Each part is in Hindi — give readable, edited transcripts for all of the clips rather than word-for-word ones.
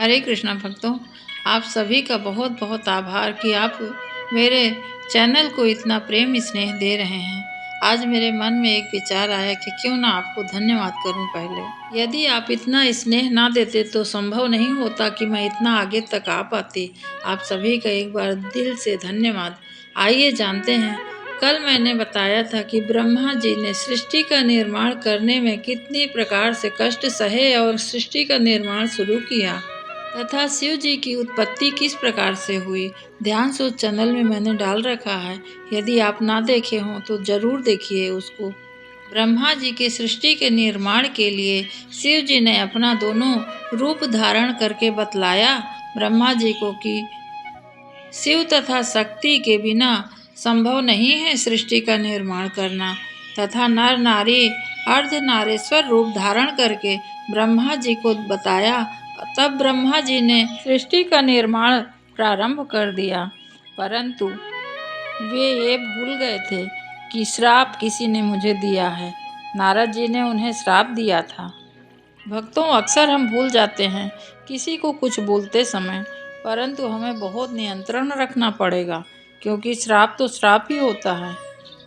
हरे कृष्णा भक्तों, आप सभी का बहुत बहुत आभार कि आप मेरे चैनल को इतना प्रेम स्नेह दे रहे हैं। आज मेरे मन में एक विचार आया कि क्यों ना आपको धन्यवाद करूं। पहले यदि आप इतना स्नेह ना देते तो संभव नहीं होता कि मैं इतना आगे तक आ पाती। आप सभी का एक बार दिल से धन्यवाद। आइए जानते हैं, कल मैंने बताया था कि ब्रह्मा जी ने सृष्टि का निर्माण करने में कितनी प्रकार से कष्ट सहे और सृष्टि का निर्माण शुरू किया तथा शिव जी की उत्पत्ति किस प्रकार से हुई। ध्यान से उस चैनल में मैंने डाल रखा है, यदि आप ना देखे हों तो जरूर देखिए उसको। ब्रह्मा जी के सृष्टि के निर्माण के लिए शिव जी ने अपना दोनों रूप धारण करके बतलाया ब्रह्मा जी को कि शिव तथा शक्ति के बिना संभव नहीं है सृष्टि का निर्माण करना, तथा नर नारी अर्धनारेश्वर रूप धारण करके ब्रह्मा जी को बताया। तब ब्रह्मा जी ने सृष्टि का निर्माण प्रारंभ कर दिया, परंतु वे ये भूल गए थे कि श्राप किसी ने मुझे दिया है। नारद जी ने उन्हें श्राप दिया था। भक्तों, अक्सर हम भूल जाते हैं किसी को कुछ बोलते समय, परंतु हमें बहुत नियंत्रण रखना पड़ेगा, क्योंकि श्राप तो श्राप ही होता है।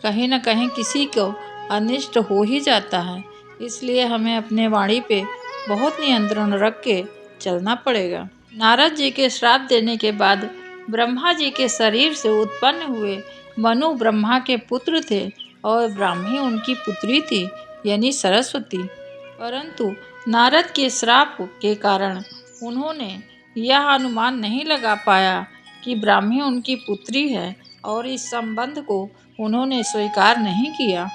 कहीं न कहीं किसी को अनिष्ट हो ही जाता है। इसलिए हमें अपने वाणी पे बहुत नियंत्रण रख के चलना पड़ेगा। नारद जी के श्राप देने के बाद ब्रह्मा जी के शरीर से उत्पन्न हुए मनु ब्रह्मा के पुत्र थे और ब्राह्मी उनकी पुत्री थी, यानी सरस्वती। परंतु नारद के श्राप के कारण उन्होंने यह अनुमान नहीं लगा पाया कि ब्राह्मी उनकी पुत्री है, और इस संबंध को उन्होंने स्वीकार नहीं किया।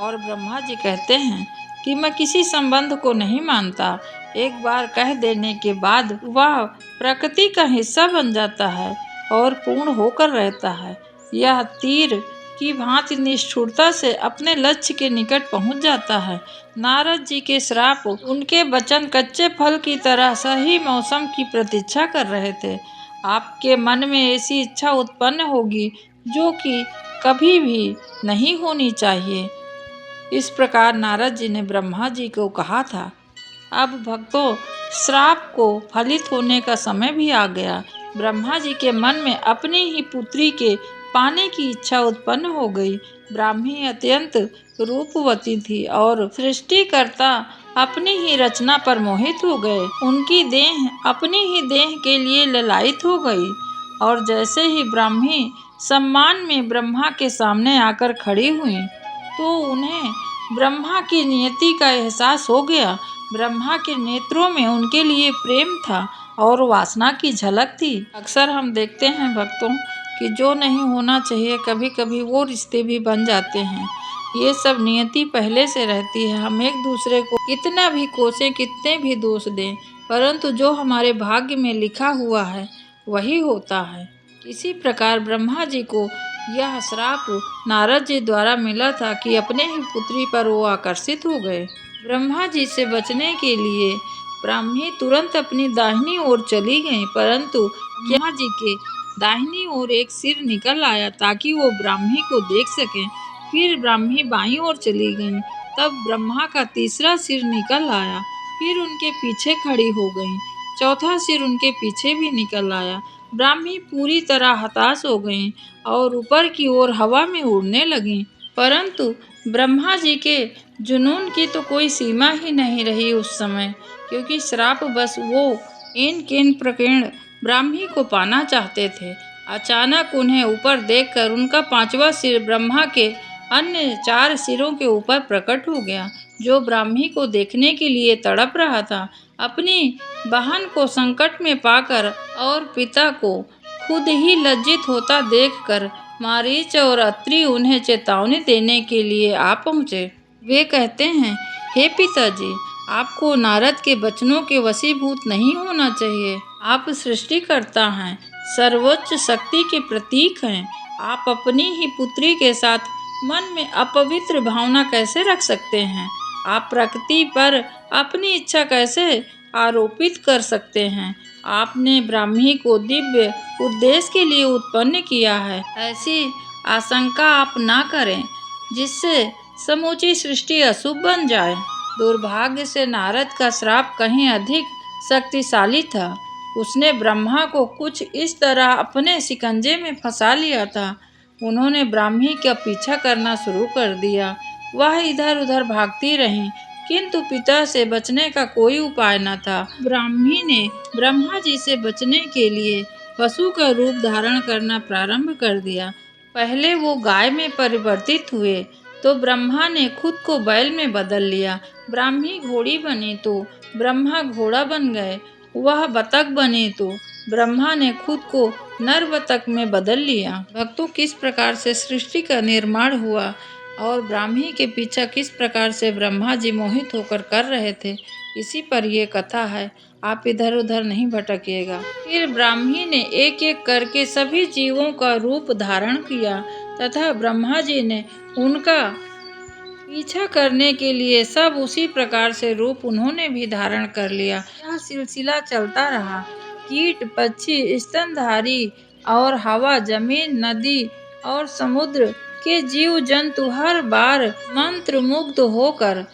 और ब्रह्मा जी कहते हैं कि मैं किसी संबंध को नहीं मानता। एक बार कह देने के बाद वह प्रकृति का हिस्सा बन जाता है और पूर्ण होकर रहता है। यह तीर की भांति निष्ठुरता से अपने लक्ष्य के निकट पहुंच जाता है। नारद जी के श्राप उनके वचन कच्चे फल की तरह सही मौसम की प्रतीक्षा कर रहे थे। आपके मन में ऐसी इच्छा उत्पन्न होगी जो कि कभी भी नहीं होनी चाहिए। इस प्रकार नारद जी ने ब्रह्मा जी को कहा था। अब भक्तों, श्राप को फलित होने का समय भी आ गया। ब्रह्मा जी के मन में अपनी ही पुत्री के पाने की इच्छा उत्पन्न हो गई। ब्राह्मी अत्यंत रूपवती थी और सृष्टिकर्ता अपनी ही रचना पर मोहित हो गए। उनकी देह अपनी ही देह के लिए ललायित हो गई, और जैसे ही ब्राह्मी सम्मान में ब्रह्मा के सामने आकर खड़ी हुई तो उन्हें ब्रह्मा की नियति का एहसास हो गया। ब्रह्मा के नेत्रों में उनके लिए प्रेम था और वासना की झलक थी। अक्सर हम देखते हैं भक्तों कि जो नहीं होना चाहिए, कभी कभी वो रिश्ते भी बन जाते हैं। ये सब नियति पहले से रहती है। हम एक दूसरे को कितना भी कोसें, कितने भी दोष दें, परंतु जो हमारे भाग्य में लिखा हुआ है वही होता है। इसी प्रकार ब्रह्मा जी को यह श्राप नारद जी द्वारा मिला था कि अपने ही पुत्री पर वो आकर्षित हो गए। ब्रह्मा जी से बचने के लिए ब्राह्मी तुरंत अपनी दाहिनी ओर चली गई, परंतु ब्रह्मा जी के दाहिनी ओर एक सिर निकल आया ताकि वो ब्राह्मी को देख सकें। फिर ब्राह्मी बाईं ओर चली गई, तब ब्रह्मा का तीसरा सिर निकल आया। फिर उनके पीछे खड़ी हो गई, चौथा सिर उनके पीछे भी निकल आया। ब्राह्मी पूरी तरह हताश हो गई और ऊपर की ओर हवा में उड़ने लगी। परंतु ब्रह्मा जी के जुनून की तो कोई सीमा ही नहीं रही उस समय, क्योंकि श्राप बस वो इन केन प्रकीर्ण ब्राह्मी को पाना चाहते थे। अचानक उन्हें ऊपर देखकर उनका पांचवा सिर ब्रह्मा के अन्य चार सिरों के ऊपर प्रकट हो गया, जो ब्राह्मी को देखने के लिए तड़प रहा था। अपनी बहन को संकट में पाकर और पिता को खुद ही लज्जित होता देखकर मारीच और अत्रि उन्हें चेतावनी देने के लिए आ पहुँचे। वे कहते हैं, हे पिताजी, आपको नारद के वचनों के वशीभूत नहीं होना चाहिए। आप सृष्टिकर्ता हैं, सर्वोच्च शक्ति के प्रतीक हैं। आप अपनी ही पुत्री के साथ मन में अपवित्र भावना कैसे रख सकते हैं? आप प्रकृति पर अपनी इच्छा कैसे आरोपित कर सकते हैं? आपने ब्राह्मी को दिव्य उद्देश्य के लिए उत्पन्न किया है। ऐसी आशंका आप ना करें जिससे समूची सृष्टि अशुभ बन जाए। दुर्भाग्य से नारद का श्राप कहीं अधिक शक्तिशाली था। उसने ब्रह्मा को कुछ इस तरह अपने शिकंजे में फंसा लिया था। उन्होंने ब्राह्मी का पीछा करना शुरू कर दिया। वह इधर उधर भागती रहीं, किंतु पिता से बचने का कोई उपाय न था। ब्राह्मी ने ब्रह्मा जी से बचने के लिए पशु का रूप धारण करना प्रारंभ कर दिया। पहले वो गाय में परिवर्तित हुए तो ब्रह्मा ने खुद को बैल में बदल लिया। ब्राह्मी घोड़ी बनी तो ब्रह्मा घोड़ा बन गए। वह बतख बने तो ब्रह्मा ने खुद को नर बतख में बदल लिया। भक्तों, किस प्रकार से सृष्टि का निर्माण हुआ और ब्राह्मी के पीछा किस प्रकार से ब्रह्मा जी मोहित होकर कर रहे थे, इसी पर ये कथा है। आप इधर उधर नहीं भटकिएगा। फिर ब्राह्मी ने एक एक करके सभी जीवों का रूप धारण किया तथा ब्रह्मा जी ने उनका पीछा करने के लिए सब उसी प्रकार से रूप उन्होंने भी धारण कर लिया। यह सिलसिला चलता रहा। कीट, पक्षी, स्तनधारी और हवा, जमीन, नदी और समुद्र के जीव जंतु हर बार मंत्र मुग्ध होकर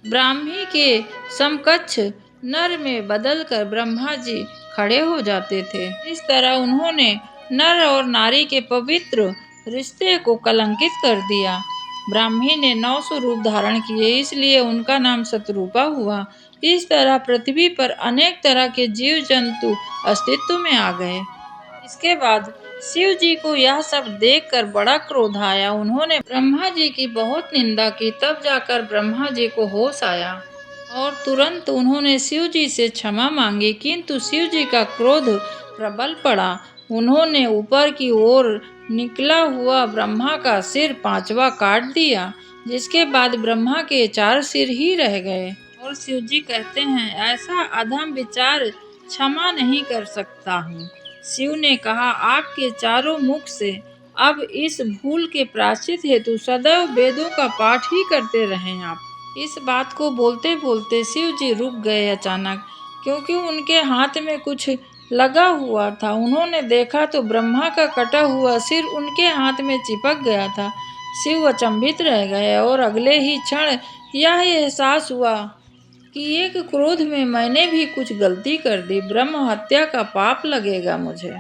ब्राह्मी के समकक्ष नर में बदलकर ब्रह्मा जी खड़े हो जाते थे। इस तरह उन्होंने नर और नारी के पवित्र रिश्ते को कलंकित कर दिया। ब्राह्मी ने 900 रूप धारण किए, इसलिए उनका नाम शतरूपा हुआ। इस तरह पृथ्वी पर अनेक तरह के जीव जंतु अस्तित्व में आ गए। इसके बाद शिव जी को यह सब देखकर बड़ा क्रोध आया। उन्होंने ब्रह्मा जी की बहुत निंदा की। तब जाकर ब्रह्मा जी को होश आया और तुरंत उन्होंने शिव जी से क्षमा मांगी, किंतु शिव जी का क्रोध प्रबल पड़ा। उन्होंने ऊपर की ओर निकला हुआ ब्रह्मा का सिर 5वां काट दिया, जिसके बाद ब्रह्मा के 4 सिर ही रह गए। और शिव जी कहते हैं, ऐसा अधम विचार क्षमा नहीं कर सकता हूँ। शिव ने कहा, आपके चारों मुख से अब इस भूल के प्रायश्चित हेतु सदैव वेदों का पाठ ही करते रहें आप। इस बात को बोलते बोलते शिव जी रुक गए अचानक, क्योंकि उनके हाथ में कुछ लगा हुआ था। उन्होंने देखा तो ब्रह्मा का कटा हुआ सिर उनके हाथ में चिपक गया था। शिव अचंभित रह गए और अगले ही क्षण यह एहसास हुआ कि एक क्रोध में मैंने भी कुछ गलती कर दी। ब्रह्म हत्या का पाप लगेगा मुझे,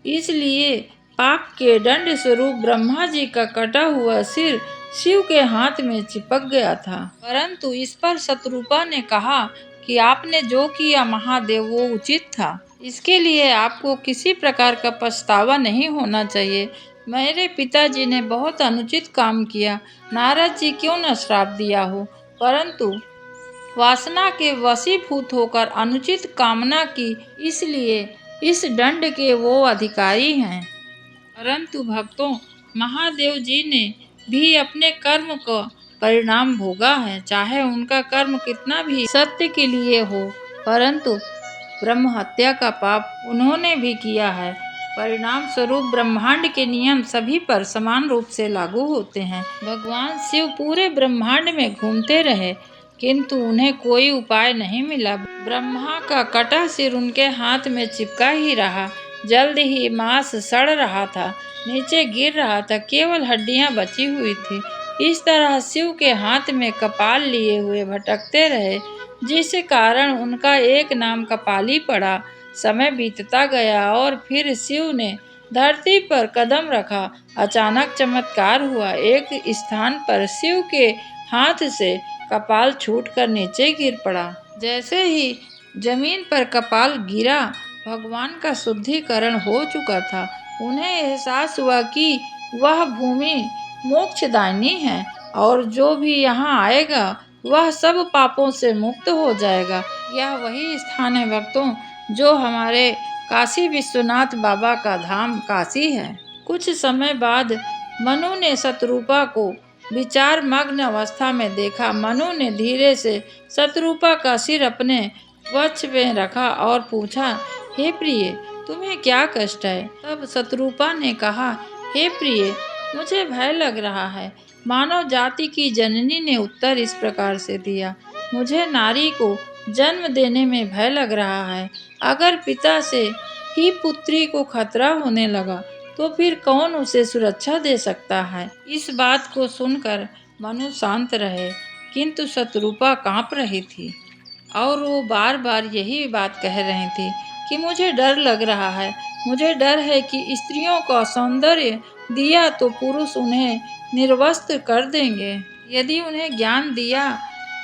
इसलिए पाप के दंड स्वरूप ब्रह्मा जी का कटा हुआ सिर शिव के हाथ में चिपक गया था। परंतु इस पर शतरूपा ने कहा कि आपने जो किया महादेव, वो उचित था। इसके लिए आपको किसी प्रकार का पछतावा नहीं होना चाहिए। मेरे पिताजी ने बहुत अनुचित काम किया। नारद जी क्यों न श्राप दिया हो, परंतु वासना के वशीभूत होकर अनुचित कामना की, इसलिए इस दंड के वो अधिकारी हैं। परंतु भक्तों, महादेव जी ने भी अपने कर्म का परिणाम भोगा है। चाहे उनका कर्म कितना भी सत्य के लिए हो, परंतु ब्रह्म हत्या का पाप उन्होंने भी किया है। परिणाम स्वरूप ब्रह्मांड के नियम सभी पर समान रूप से लागू होते हैं। भगवान शिव पूरे ब्रह्मांड में घूमते रहे, किंतु उन्हें कोई उपाय नहीं मिला। ब्रह्मा का कटा सिर उनके हाथ में चिपका ही रहा। जल्द ही मांस सड़ रहा था, नीचे गिर रहा था, केवल हड्डियां बची हुई थी। इस तरह शिव के हाथ में कपाल लिए हुए भटकते रहे, जिस कारण उनका एक नाम कपाली पड़ा। समय बीतता गया और फिर शिव ने धरती पर कदम रखा। अचानक चमत्कार हुआ। एक स्थान पर शिव के हाथ से कपाल छूटकर नीचे गिर पड़ा। जैसे ही जमीन पर कपाल गिरा, भगवान का शुद्धिकरण हो चुका था। उन्हें एहसास हुआ कि वह भूमि मोक्षदायिनी है और जो भी यहाँ आएगा वह सब पापों से मुक्त हो जाएगा। यह वही स्थान है भक्तों, जो हमारे काशी विश्वनाथ बाबा का धाम काशी है। कुछ समय बाद मनु ने शतरूपा को विचार मग्न अवस्था में देखा। मनु ने धीरे से शतरूपा का सिर अपने वक्ष में रखा और पूछा, हे प्रिय, तुम्हें क्या कष्ट है? तब शतरूपा ने कहा, हे प्रिय, मुझे भय लग रहा है। मानव जाति की जननी ने उत्तर इस प्रकार से दिया, मुझे नारी को जन्म देने में भय लग रहा है। अगर पिता से ही पुत्री को खतरा होने लगा तो फिर कौन उसे सुरक्षा दे सकता है? इस बात को सुनकर मनु शांत रहे, किंतु शतरूपा कांप रही थी और वो बार बार यही बात कह रही थी कि मुझे डर लग रहा है। मुझे डर है कि स्त्रियों का सौंदर्य दिया तो पुरुष उन्हें निर्वस्त्र कर देंगे। यदि उन्हें ज्ञान दिया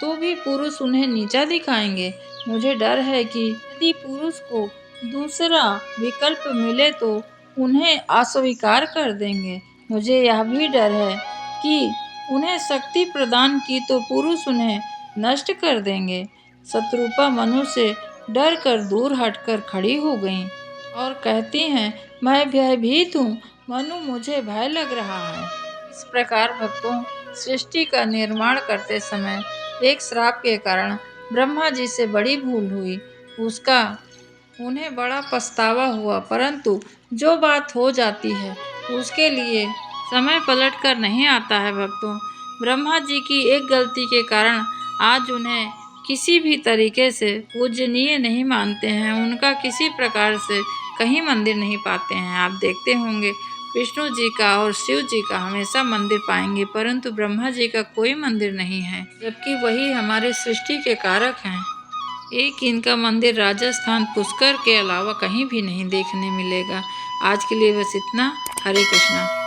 तो भी पुरुष उन्हें नीचा दिखाएंगे। मुझे डर है कि यदि पुरुष को दूसरा विकल्प मिले तो उन्हें अस्वीकार कर देंगे। मुझे यह भी डर है कि उन्हें शक्ति प्रदान की तो पुरुष उन्हें नष्ट कर देंगे। शत्रुपा मनु से डर कर दूर हटकर खड़ी हो गईं और कहती हैं, मैं भयभीत हूँ मनु, मुझे भय लग रहा है। इस प्रकार भक्तों, सृष्टि का निर्माण करते समय एक श्राप के कारण ब्रह्मा जी से बड़ी भूल हुई। उसका उन्हें बड़ा पछतावा हुआ, परंतु जो बात हो जाती है उसके लिए समय पलट कर नहीं आता है। भक्तों, ब्रह्मा जी की एक गलती के कारण आज उन्हें किसी भी तरीके से पूजनीय नहीं मानते हैं। उनका किसी प्रकार से कहीं मंदिर नहीं पाते हैं। आप देखते होंगे विष्णु जी का और शिव जी का हमेशा मंदिर पाएंगे, परंतु ब्रह्मा जी का कोई मंदिर नहीं है, जबकि वही हमारे सृष्टि के कारक हैं। एक इनका मंदिर राजस्थान पुष्कर के अलावा कहीं भी नहीं देखने मिलेगा। आज के लिए बस इतना। हरे कृष्णा।